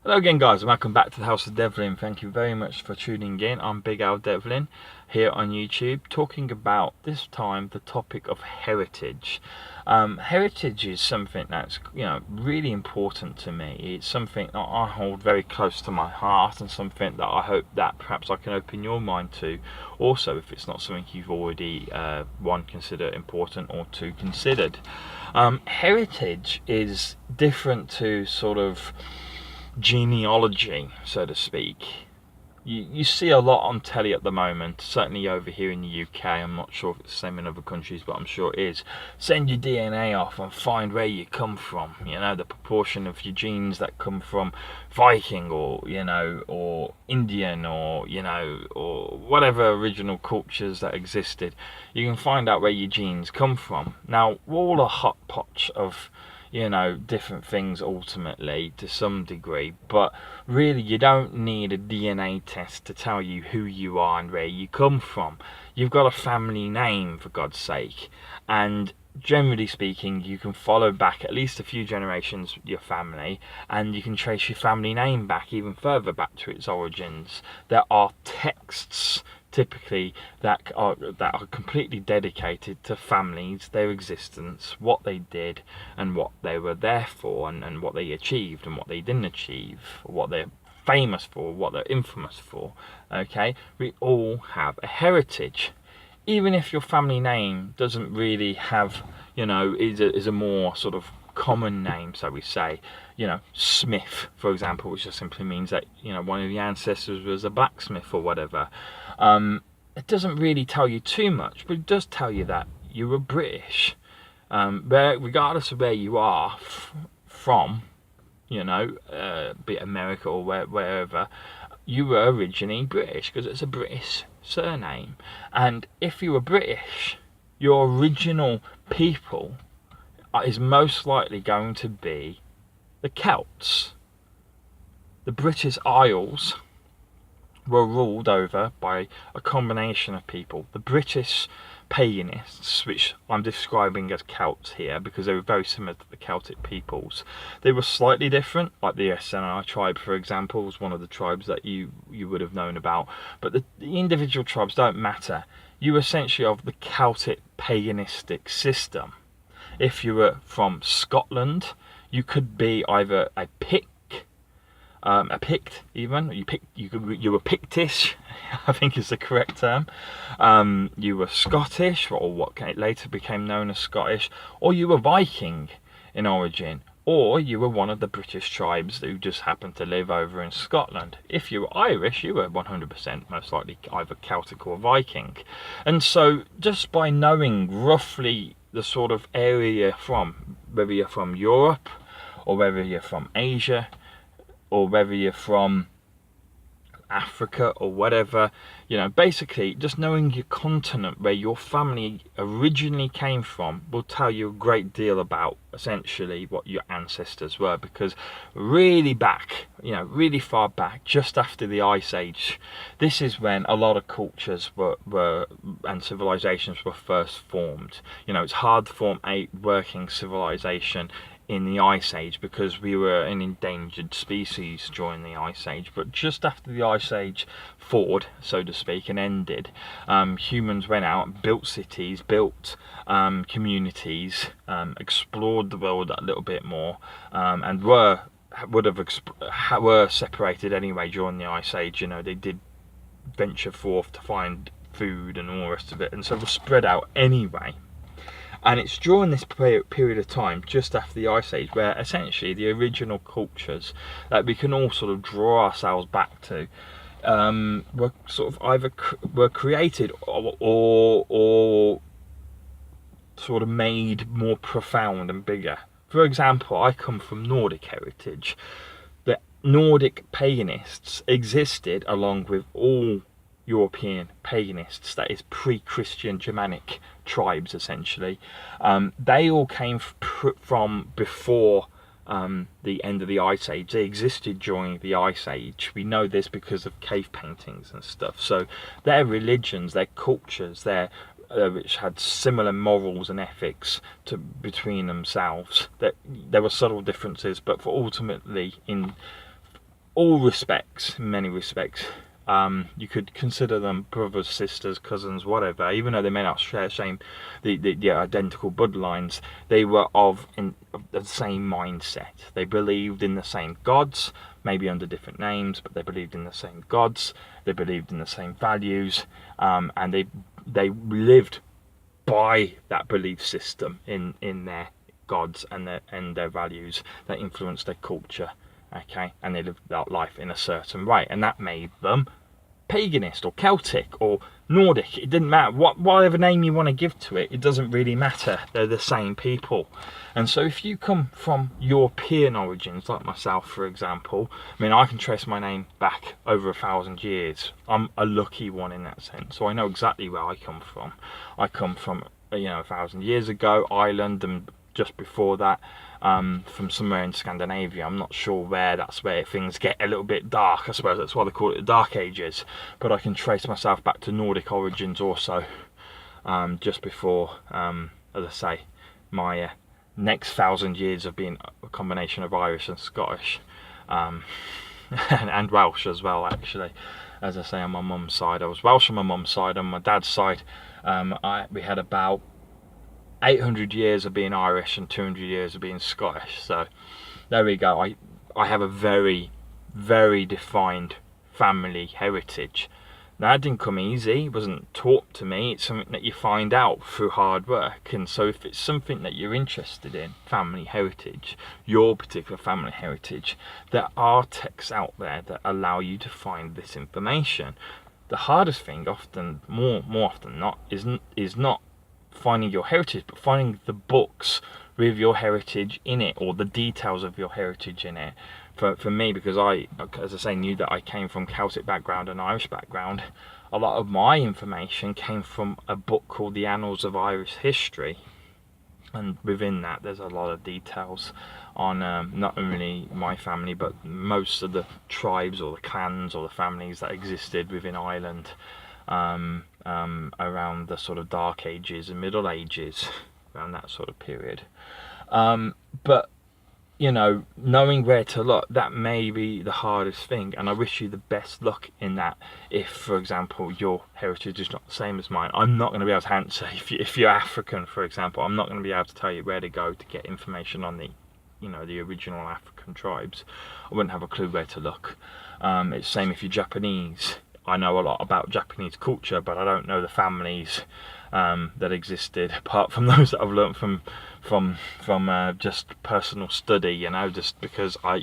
Hello again guys, and welcome back to the House of Devlin. Thank you very much for tuning in. I'm Big Al Devlin here on YouTube, talking about this time the topic of heritage. Heritage is something that's really important to me. It's something that I hold very close to my heart, and something that I hope that perhaps I can open your mind to. Also, if it's not something you've already one, considered important, or two, considered. Heritage is different to sort of genealogy, so to speak. You see a lot on telly at the moment, certainly over here in the UK. I'm not sure if it's the same in other countries, but I'm sure it is. Send your DNA off and find where you come from. The proportion of your genes that come from Viking or Indian or whatever original cultures that existed. You can find out where your genes come from. Now, we're all a hot potch of different things ultimately to some degree, but really you don't need a DNA test to tell you who you are and where you come from. You've got a family name, for God's sake, and generally speaking you can follow back at least a few generations with your family, and you can trace your family name back even further back to its origins. There are texts typically that are completely dedicated to families, their existence, what they did and what they were there for, and what they achieved and what they didn't achieve, or what they're famous for, what they're infamous for. Okay, we all have a heritage, even if your family name doesn't really have is a more sort of common name, so we say, Smith, for example, which just simply means that one of the ancestors was a blacksmith or whatever. It doesn't really tell you too much, but it does tell you that you were British. Regardless of where you are from, be it America or wherever, you were originally British, because it's a British surname. And if you were British, your original people is most likely going to be the Celts. The British Isles were ruled over by a combination of people. The British paganists, which I'm describing as Celts here because they were very similar to the Celtic peoples. They were slightly different, like the SNI tribe, for example, was one of the tribes that you would have known about. But the individual tribes don't matter. You were essentially of the Celtic paganistic system. If you were from Scotland, you could be either a Pict even. You were Pictish, I think is the correct term. You were Scottish, or what later became known as Scottish, or you were Viking in origin, or you were one of the British tribes who just happened to live over in Scotland. If you were Irish, you were 100% most likely either Celtic or Viking. And so just by knowing roughly the sort of area you're from, whether you're from Europe or whether you're from Asia or whether you're from Africa or whatever, basically just knowing your continent, where your family originally came from, will tell you a great deal about essentially what your ancestors were. Because really back, really far back, just after the Ice Age, this is when a lot of cultures were and civilizations were first formed. It's hard to form a working civilization in the Ice Age because we were an endangered species during the Ice Age. But just after the Ice Age thawed, so to speak, and ended, humans went out, built cities, built communities, explored the world a little bit more, and were separated anyway during the Ice Age. They did venture forth to find food and all the rest of it, and so were spread out anyway. And it's during this period of time, just after the Ice Age, where essentially the original cultures that we can all sort of draw ourselves back to were sort of either were created or sort of made more profound and bigger. For example, I come from Nordic heritage. The Nordic paganists existed along with all European paganists, that is pre-Christian Germanic tribes essentially. They all came from before the end of the Ice Age. They existed during the Ice Age. We know this because of cave paintings and stuff. So their religions, their cultures, which had similar morals and ethics between themselves. That there were subtle differences, but for ultimately all respects, in many respects, you could consider them brothers, sisters, cousins, whatever. Even though they may not share the identical bloodlines, they were of the same mindset. They believed in the same gods, maybe under different names, but they believed in the same gods. They believed in the same values, and they lived by that belief system in their gods and their values that influenced their culture. Okay, and they lived that life in a certain way, and that made them paganist or Celtic or Nordic. It didn't matter whatever name you want to give to it. It doesn't really matter. They're the same people. And so if you come from European origins, like myself, for example, I mean, I can trace my name back over 1,000 years. I'm a lucky one in that sense. So I know exactly where I come from. I come from 1,000 years ago, Ireland, and just before that, from somewhere in Scandinavia. I'm not sure where. That's where things get a little bit dark. I suppose that's why they call it the Dark Ages. But I can trace myself back to Nordic origins also, just before, as I say, my next 1,000 years of being a combination of Irish and Scottish, and Welsh as well, actually. As I say, on my mum's side, I was Welsh on my mum's side. On my dad's side, we had about 800 years of being Irish and 200 years of being Scottish. So there we go. I have a very, very defined family heritage. Now, that didn't come easy. It wasn't taught to me. It's something that you find out through hard work. And so if it's something that you're interested in, family heritage, your particular family heritage, there are texts out there that allow you to find this information. The hardest thing, often, more often than not, is not finding your heritage, but finding the books with your heritage in it, or the details of your heritage in it. For me, because I, as I say, knew that I came from Celtic background and Irish background, a lot of my information came from a book called The Annals of Irish History, and within that there's a lot of details on not only my family, but most of the tribes or the clans or the families that existed within Ireland around the sort of Dark Ages and Middle Ages, around that sort of period. But knowing where to look, that may be the hardest thing, and I wish you the best luck in that. If, for example, your heritage is not the same as mine, I'm not going to be able to answer. If you're African, for example, I'm not going to be able to tell you where to go to get information on the original African tribes. I wouldn't have a clue where to look. It's the same if you're Japanese. I know a lot about Japanese culture, but I don't know the families that existed, apart from those that I've learned from just personal study, just because I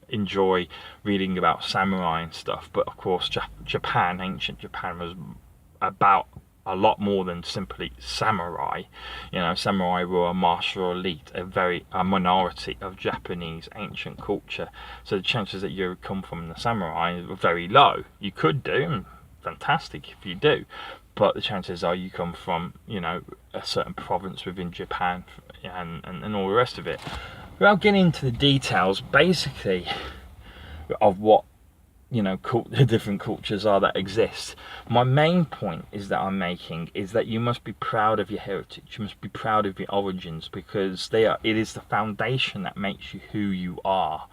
enjoy reading about samurai and stuff. But of course, Japan, ancient Japan, was about a lot more than simply samurai. Samurai were a martial elite, a minority of Japanese ancient culture. So the chances that you come from the samurai were very low. You could do, and fantastic if you do, but the chances are you come from a certain province within Japan and all the rest of it. Without getting into the details, basically, of what the different cultures are that exist, my main point I'm making is that you must be proud of your heritage. You must be proud of your origins, because it is the foundation that makes you who you are.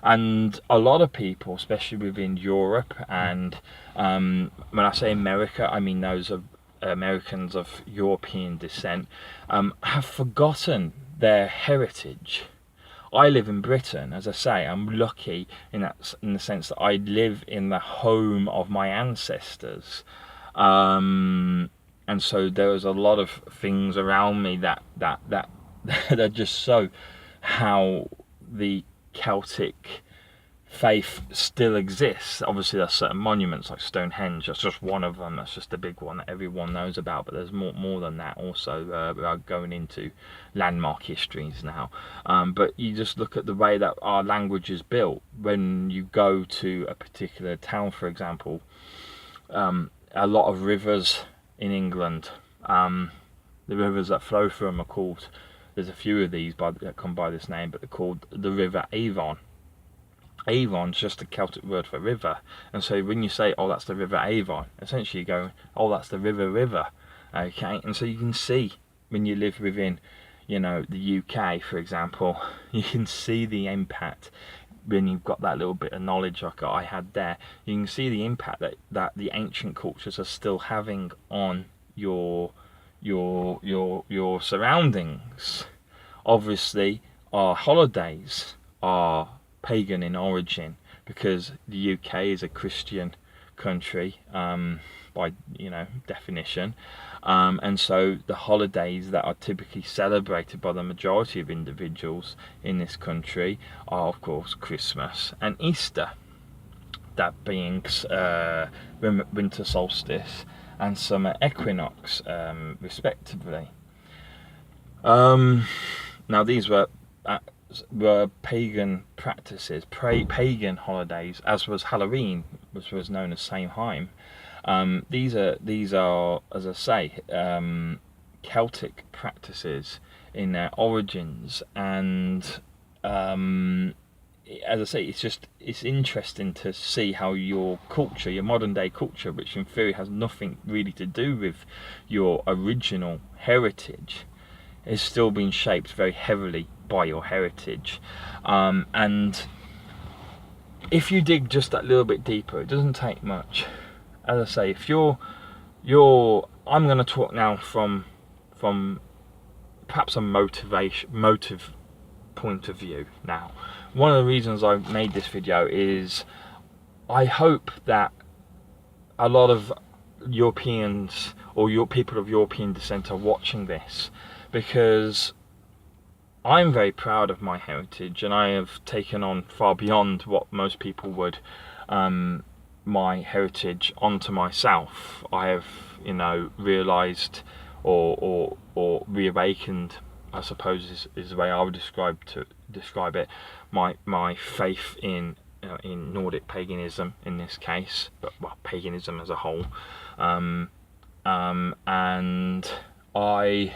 And a lot of people, especially within Europe, and when I say America, I mean those of Americans of European descent, have forgotten their heritage. I live in Britain, as I say. I'm lucky in the sense that I live in the home of my ancestors, and so there's a lot of things around me that that just show how the Celtic faith still exists. Obviously, there's certain monuments like Stonehenge. That's just one of them. That's just the big one that everyone knows about. But there's more than that also. Without going into landmark histories now, but you just look at the way that our language is built. When you go to a particular town, for example, a lot of rivers in England, the rivers that flow through them are called. There's a few of these that come by this name, but they're called the River Avon. Avon's just a Celtic word for river, and so when you say, oh, that's the River Avon, essentially you go, oh, that's the river, okay? And so you can see, when you live within the UK, for example, you can see the impact when you've got that little bit of knowledge like I had there, you can see the impact that the ancient cultures are still having on your surroundings. Obviously, our holidays are pagan in origin because the UK is a Christian country, by definition, and so the holidays that are typically celebrated by the majority of individuals in this country are, of course, Christmas and Easter. That being winter solstice and summer equinox, respectively. Now these were pagan practices, pagan holidays, as was Halloween, which was known as Samhain. These are, as I say, Celtic practices in their origins, and as I say, it's interesting to see how your culture, your modern day culture, which in theory has nothing really to do with your original heritage, is still being shaped very heavily by your heritage. And if you dig just that little bit deeper, it doesn't take much. As I say, if you're I'm going to talk now from perhaps a motive point of view. Now, one of the reasons I made this video is I hope that a lot of Europeans or your people of European descent are watching this, because I'm very proud of my heritage, and I have taken on far beyond what most people would, my heritage onto myself. I have, realised or reawakened, I suppose is the way I would describe it, my faith in Nordic paganism in this case, but paganism as a whole, and I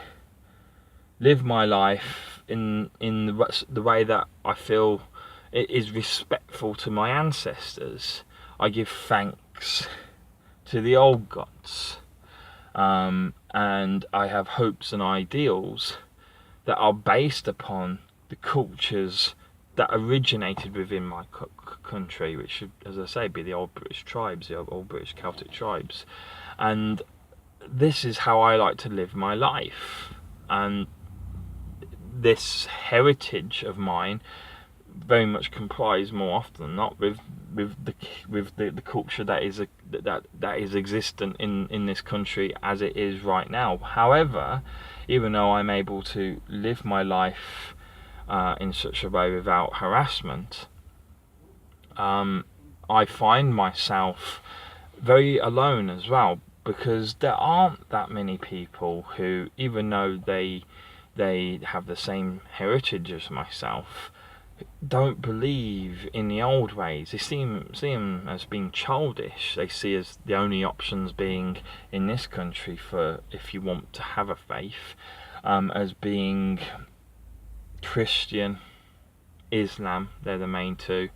live my life in the way that I feel it is respectful to my ancestors. I give thanks to the old gods, and I have hopes and ideals that are based upon the cultures that originated within my country, which should, as I say, be the old British tribes, the old British Celtic tribes. And this is how I like to live my life. And this heritage of mine very much complies more often than not with the culture that is existent in this country as it is right now. However, even though I'm able to live my life in such a way without harassment, I find myself very alone as well, because there aren't that many people who, even though they have the same heritage as myself, don't believe in the old ways. They see them as being childish. They see as the only options being in this country for, if you want to have a faith, as being Christian, Islam. They're the main two,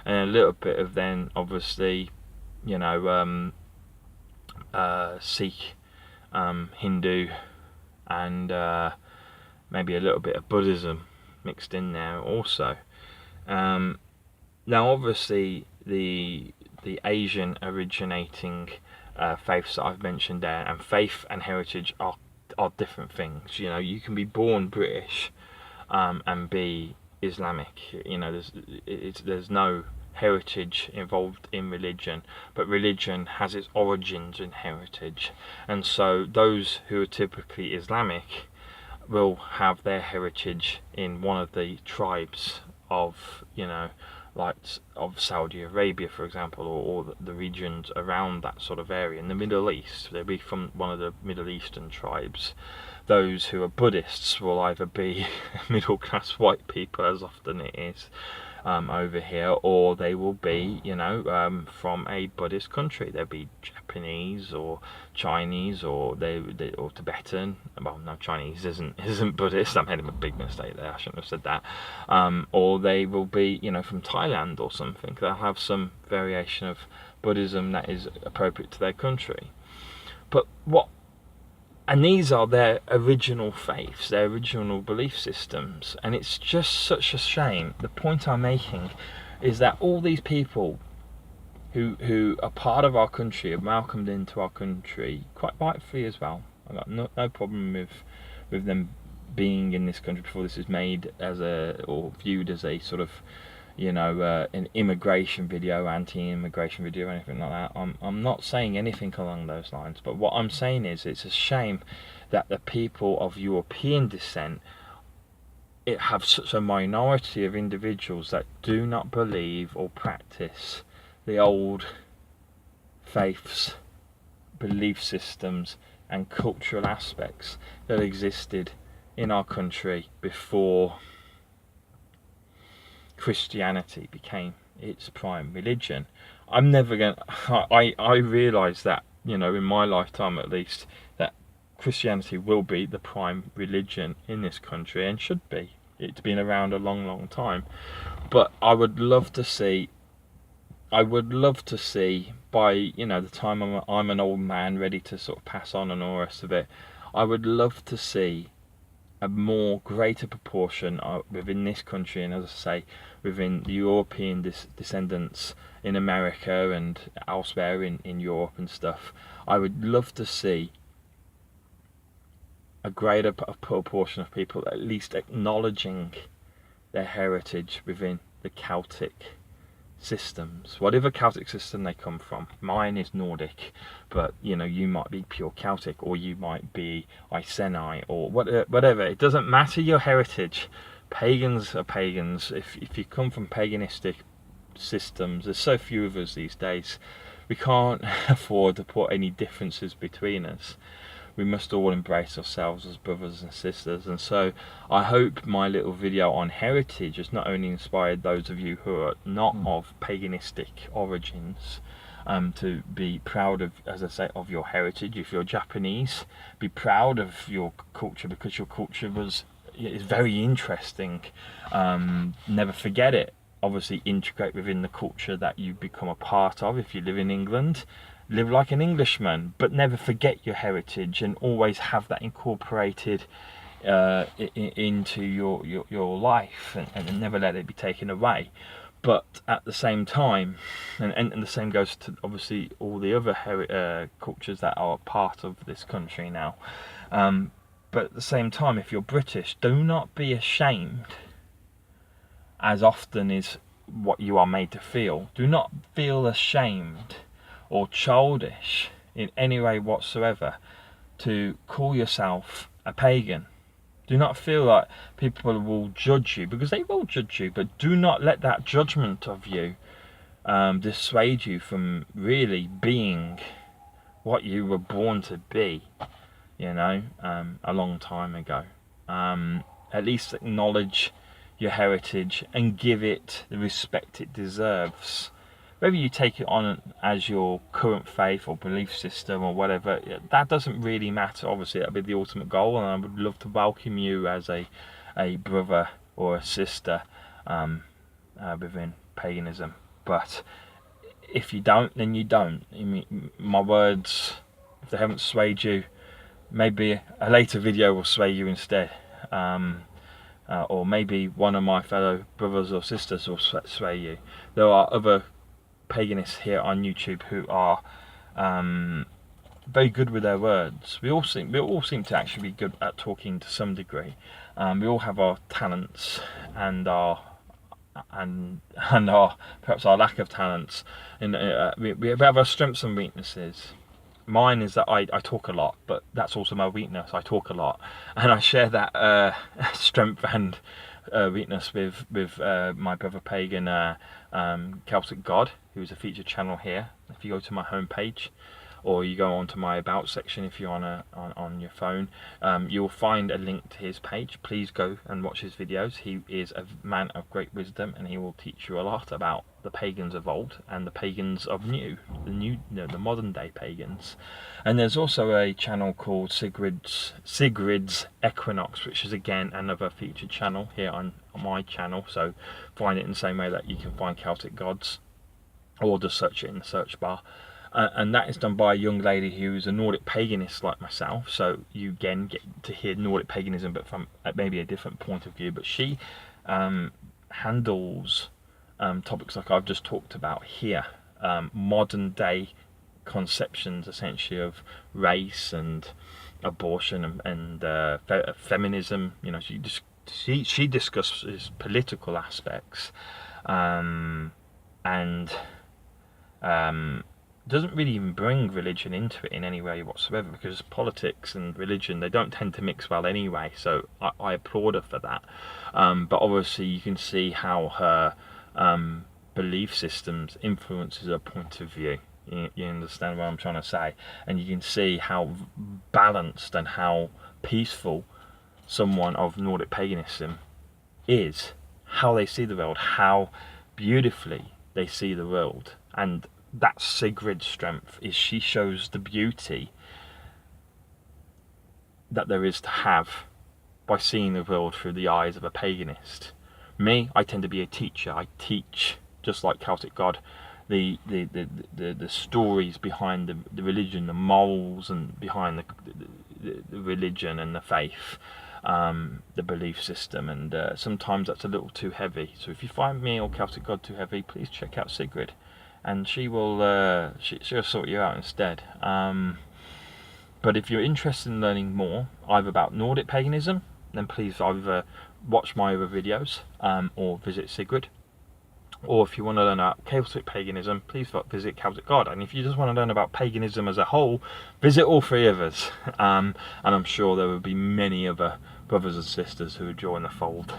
and a little bit of then obviously Sikh, Hindu, and maybe a little bit of Buddhism mixed in there also. Now obviously the Asian originating faiths that I've mentioned there, and faith and heritage are different things. You can be born British and be Islamic. There's no heritage involved in religion, but religion has its origins in heritage, and so those who are typically Islamic will have their heritage in one of the tribes of, of Saudi Arabia, for example, or the regions around that sort of area. In the Middle East, they'll be from one of the Middle Eastern tribes. Those who are Buddhists will either be middle-class white people, as often it is over here, or they will be, from a Buddhist country. They'll be Japanese or Chinese, or or Tibetan. Well, no, Chinese isn't Buddhist. I made a big mistake there. I shouldn't have said that. Or they will be, from Thailand or something. They'll have some variation of Buddhism that is appropriate to their country. And these are their original faiths, their original belief systems, and it's just such a shame. The point I'm making is that all these people who are part of our country, have welcomed into our country, quite rightfully as well. I've got no problem with them being in this country before this is made as or viewed as a sort of, an immigration video, anti-immigration video, or anything like that. I'm not saying anything along those lines, but what I'm saying is it's a shame that the people of European descent, it have such a minority of individuals that do not believe or practice the old faiths, belief systems and cultural aspects that existed in our country before Christianity became its prime religion. I'm never going to... I realise that, in my lifetime at least, that Christianity will be the prime religion in this country, and should be. It's been around a long time. But I would love to see by, the time I'm an old man ready to sort of pass on and all the rest of it, I would love to see a greater proportion within this country, and as I say, within the European descendants in America and elsewhere in Europe and stuff. I would love to see a greater proportion of people at least acknowledging their heritage within the Celtic systems, whatever Celtic system they come from. Mine is Nordic, but you might be pure Celtic, or you might be Iceni, or whatever. It doesn't matter your heritage. Pagans are pagans. If you come from paganistic systems, there's so few of us these days, we can't afford to put any differences between us. We must all embrace ourselves as brothers and sisters. And so I hope my little video on heritage has not only inspired those of you who are not of paganistic origins, to be proud of, as I say, of your heritage. If you're Japanese, be proud of your culture, because your culture is very interesting. Never forget it. Obviously integrate within the culture that you become a part of. If you live in England, live like an Englishman, but never forget your heritage, and always have that incorporated into your life, and never let it be taken away. But at the same time, and the same goes to obviously all the other cultures that are part of this country now, but at the same time, if you're British, do not be ashamed, as often is what you are made to feel. Do not feel ashamed or childish in any way whatsoever to call yourself a pagan. Do not feel like people will judge you, because they will judge you, but do not let that judgment of you dissuade you from really being what you were born to be, a long time ago. At least acknowledge your heritage and give it the respect it deserves. Whether you take it on as your current faith or belief system or whatever, that doesn't really matter. Obviously, that would be the ultimate goal, and I would love to welcome you as a brother or a sister within paganism. But if you don't, then you don't. I mean, my words, if they haven't swayed you, maybe a later video will sway you instead. Or maybe one of my fellow brothers or sisters will sway you. There are other paganists here on YouTube who are very good with their words. We all seem to actually be good at talking to some degree. We all have our talents and our perhaps our lack of talents, and we have our strengths and weaknesses. Mine is that I talk a lot, but that's also my weakness. I talk a lot, and I share that strength and weakness with my brother pagan Celtic God, who's a featured channel here. If you go to my homepage, or you go onto my about section if you're on your phone, you'll find a link to his page. Please go and watch his videos. He is a man of great wisdom, and he will teach you a lot about the pagans of old and the pagans of the modern day pagans. And there's also a channel called Sigrid's Equinox, which is again another featured channel here on my channel. So find it in the same way that you can find Celtic gods, or just search it in the search bar. And that is done by a young lady who is a Nordic paganist like myself. So you again get to hear Nordic paganism, but from maybe a different point of view. But she handles topics like I've just talked about here, modern day conceptions essentially of race and abortion and feminism. You know, she discusses political aspects, and doesn't really even bring religion into it in any way whatsoever, because politics and religion, they don't tend to mix well anyway, so I applaud her for that. But obviously you can see how her belief systems influences her point of view. You understand what I'm trying to say? And you can see how balanced and how peaceful someone of Nordic paganism is, how they see the world, how beautifully they see the world. And that's Sigrid's strength, is she shows the beauty that there is to have by seeing the world through the eyes of a paganist. Me, I tend to be a teacher. I teach, just like Celtic God, the stories behind the religion, the morals and behind the religion and the faith, the belief system, and sometimes that's a little too heavy. So if you find me or Celtic God too heavy, please check out Sigrid, and she will she'll sort you out instead. But if you're interested in learning more, either about Nordic paganism, then please either watch my other videos or visit Sigrid. Or if you want to learn about Celtic paganism, please visit Celtic God. And if you just want to learn about paganism as a whole, visit all three of us. And I'm sure there will be many other brothers and sisters who will join the fold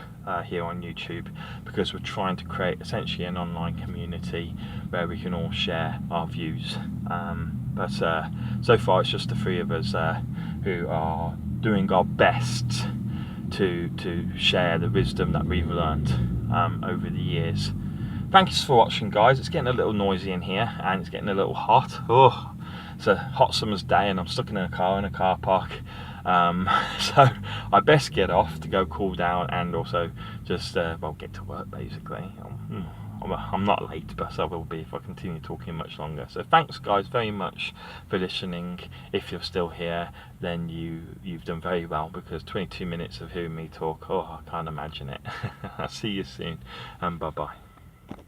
here on YouTube, because we're trying to create essentially an online community where we can all share our views. But so far it's just the three of us who are doing our best to share the wisdom that we've learned over the years. Thanks for watching, guys. It's getting a little noisy in here and it's getting a little hot. Oh, it's a hot summer's day and I'm stuck in a car park. So I best get off to go cool down and also just well, get to work basically. I'm not late, but I will be if I continue talking much longer. So thanks, guys, very much for listening. If you're still here, then you've done very well, because 22 minutes of hearing me talk, oh, I can't imagine it. I'll see you soon, and bye bye.